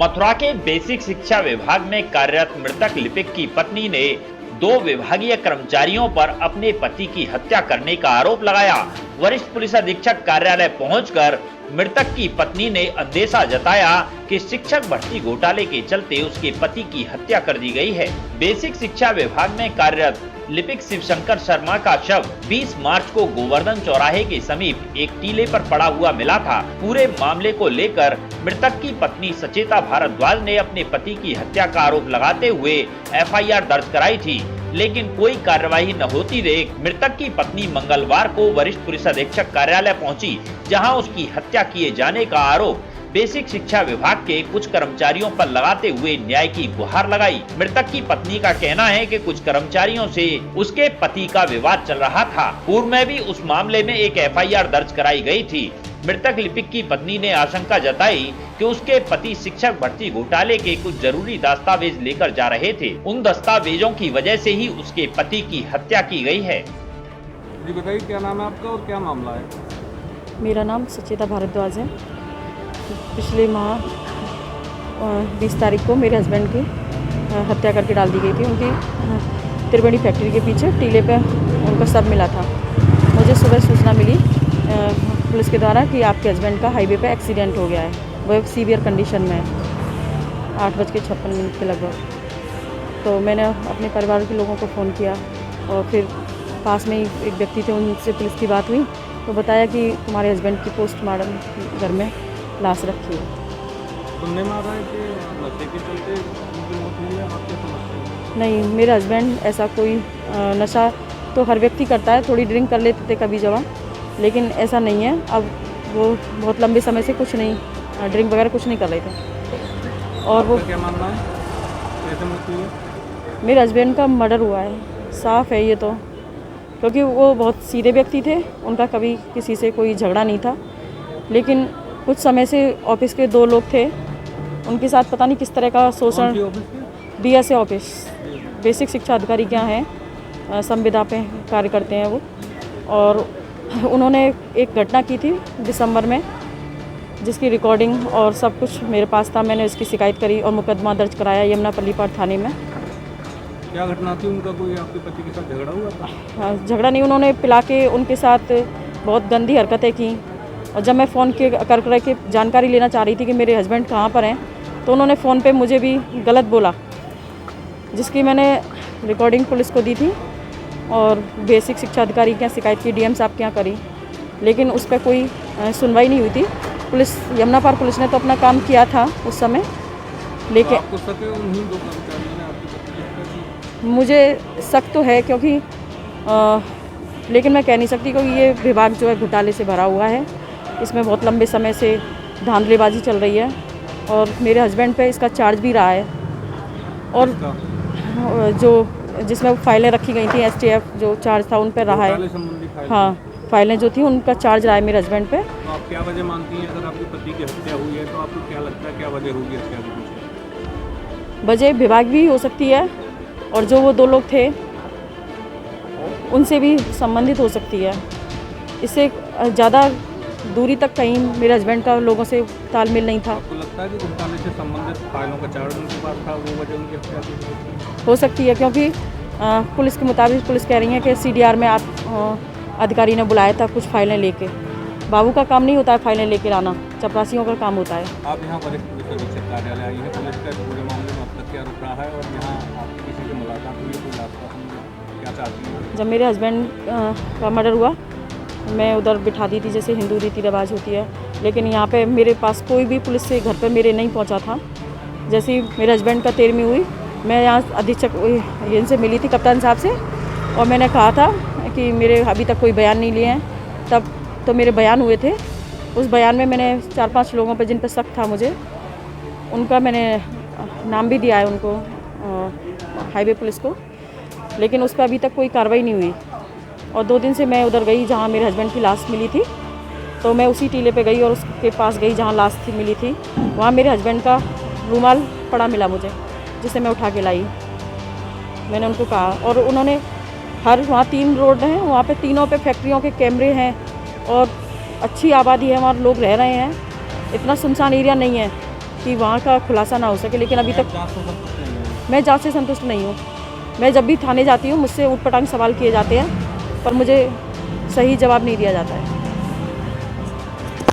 मथुरा के बेसिक शिक्षा विभाग में कार्यरत मृतक लिपिक की पत्नी ने 2 विभागीय कर्मचारियों पर अपने पति की हत्या करने का आरोप लगाया। वरिष्ठ पुलिस अधीक्षक कार्यालय पहुंचकर मृतक की पत्नी ने अंदेशा जताया कि शिक्षक भर्ती घोटाले के चलते उसके पति की हत्या कर दी गई है। बेसिक शिक्षा विभाग में कार्यरत लिपिक शिवशंकर शर्मा का शव 20 मार्च को गोवर्धन चौराहे के समीप एक टीले पर पड़ा हुआ मिला था। पूरे मामले को लेकर मृतक की पत्नी सचेता भारद्वाज ने अपने पति की हत्या का आरोप लगाते हुए एफआईआर दर्ज कराई थी, लेकिन कोई कार्यवाही न होती देख मृतक की पत्नी मंगलवार को वरिष्ठ पुलिस अधीक्षक कार्यालय पहुंची, जहां उसकी हत्या किए जाने का आरोप बेसिक शिक्षा विभाग के कुछ कर्मचारियों पर लगाते हुए न्याय की गुहार लगाई। मृतक की पत्नी का कहना है कि कुछ कर्मचारियों से उसके पति का विवाद चल रहा था। पूर्व में भी उस मामले में एक एफआईआर दर्ज कराई गई थी। मृतक लिपिक की पत्नी ने आशंका जताई कि उसके पति शिक्षक भर्ती घोटाले के कुछ जरूरी दस्तावेज लेकर जा रहे थे। उन दस्तावेजों की वजह से ही उसके पति की हत्या की गई है। जी बताइए, क्या नाम है आपका और क्या मामला है? मेरा नाम सचेता भारद्वाज है। पिछले माह 20 तारीख को मेरे हस्बैंड की हत्या करके डाल दी गई थी। उनकी त्रिवेणी फैक्ट्री के पीछे टीले पे उनका शव मिला था। मुझे सुबह सूचना मिली पुलिस के द्वारा कि आपके हस्बैंड का हाईवे पे एक्सीडेंट हो गया है, वह सीवियर कंडीशन में है। 8:56 के लगभग तो मैंने अपने परिवार के लोगों को फ़ोन किया और फिर पास में ही एक व्यक्ति थे, उनसे पुलिस की बात हुई तो बताया कि तुम्हारे हस्बैंड की पोस्टमार्टम घर में लाश रखी है। सुनने में आ रहा है कि नशे के चलते उनकी मौत हुई है, आपके समझते हैं? नहीं, मेरा हस्बैंड ऐसा कोई नशा तो हर व्यक्ति करता है, थोड़ी ड्रिंक कर लेते थे कभी जब, लेकिन ऐसा नहीं है। अब वो बहुत लंबे समय से कुछ नहीं ड्रिंक वगैरह कुछ नहीं कर रहे थे। और वो क्या मानना है, कैसे मौत हुई है? मेरे हस्बैंड का मर्डर हुआ है, साफ है ये तो, क्योंकि वो बहुत सीधे व्यक्ति थे, उनका कभी किसी से कोई झगड़ा नहीं था। लेकिन कुछ समय से ऑफिस के 2 लोग थे, उनके साथ पता नहीं किस तरह का शोषण। बीएसए ऑफिस, बेसिक शिक्षा अधिकारी क्या हैं, संविदा पे कार्य करते हैं वो। और उन्होंने एक घटना की थी दिसंबर में, जिसकी रिकॉर्डिंग और सब कुछ मेरे पास था। मैंने इसकी शिकायत करी और मुकदमा दर्ज कराया यमुना पल्लीपाड़ थाने में। क्या घटना थी? उनका कोई आपके पति के साथ झगड़ा हुआ था? हाँ, झगड़ा नहीं, उन्होंने पिला के उनके साथ बहुत गंदी हरकतें की। और जब मैं फ़ोन करके जानकारी लेना चाह रही थी कि मेरे हस्बैंड कहाँ पर हैं, तो उन्होंने फ़ोन पे मुझे भी गलत बोला, जिसकी मैंने रिकॉर्डिंग पुलिस को दी थी और बेसिक शिक्षा अधिकारी के यहाँ शिकायत की, डीएम साहब के यहाँ करी, लेकिन उस पर कोई सुनवाई नहीं हुई थी। पुलिस यमुना पार पुलिस ने तो अपना काम किया था उस समय, लेकिन आपको शक है उन्हीं 2 कर्मचारियों ने आपकी पत्नी की हत्या की? मुझे शक तो है, क्योंकि लेकिन मैं कह नहीं सकती, क्योंकि ये विभाग जो है घोटाले से भरा हुआ है। इसमें बहुत लंबे समय से धांधलीबाजी चल रही है और मेरे हस्बैंड पे इसका चार्ज भी रहा है। और जो जिसमें फाइलें रखी गई थी, एसटीएफ जो चार्ज था उन पर रहा है। हाँ, फाइलें जो थी उनका चार्ज रहा है मेरे हस्बैंड पे। तो आप क्या वजह मानती हैं, अगर आपके पति की हत्या हुई है तो आपको क्या लगता है क्या वजह होगी हत्या के पीछे? वजह विभाग भी हो सकती है और जो वो 2 लोग थे उनसे भी संबंधित हो सकती है। इससे ज़्यादा दूरी तक कहीं मेरे हस्बैंड का लोगों से तालमेल नहीं था। आपको लगता है कि घोटाले से संबंधित फाइलों का चार्ज उनके पास था, वो वजह उनकी हत्या की हो सकती है, क्योंकि पुलिस के मुताबिक पुलिस कह रही है कि सीडीआर में अधिकारी ने बुलाया था कुछ फाइलें लेके। बाबू का काम नहीं होता है फाइलें लेके आना, चपरासियों का काम होता है। आप यहाँ वरिष्ठ पुलिस अधीक्षक कार्यालय आई है, पुलिस का पूरे मामले में अब तक क्या रुक रहा है और यहाँ आपकी किसी से मुलाकात हुई, कोई आश्वासन क्या चाहती हैं? जब मेरे हस्बैंड का मर्डर हुआ, मैं उधर बिठा दी थी जैसे हिंदू रीति रिवाज होती है, लेकिन यहाँ पे मेरे पास कोई भी पुलिस से घर पे मेरे नहीं पहुँचा था। जैसे ही मेरे हस्बैंड का 13वीं हुई, मैं यहाँ अधीक्षक इनसे मिली थी, कप्तान साहब से, और मैंने कहा था कि मेरे अभी तक कोई बयान नहीं लिए हैं। तब तो मेरे बयान हुए थे, उस बयान में मैंने 4-5 लोगों पर जिन पर शक था मुझे, उनका मैंने नाम भी दिया है उनको, हाईवे पुलिस को, लेकिन उस पर अभी तक कोई कार्रवाई नहीं हुई। और 2 दिन से मैं उधर गई जहाँ मेरे हस्बैंड की लाश मिली थी, तो मैं उसी टीले पे गई और उसके पास गई जहाँ लाश मिली थी। वहाँ मेरे हस्बैंड का रूमाल पड़ा मिला मुझे, जिसे मैं उठा के लाई। मैंने उनको कहा, और उन्होंने वहाँ 3 रोड हैं, वहाँ पे तीनों पे फैक्ट्रियों के कैमरे हैं और अच्छी आबादी है, वहाँ लोग रह रहे हैं, इतना सुनसान एरिया नहीं है। कि वहाँ का खुलासा ना हो सके, लेकिन अभी तक जांच से संतुष्ट नहीं है। मैं जांच से संतुष्ट नहीं हूँ। मैं जब भी थाने जाती हूँ मुझसे ऊट पटांग सवाल किए जाते हैं, पर मुझे सही जवाब नहीं दिया जाता है।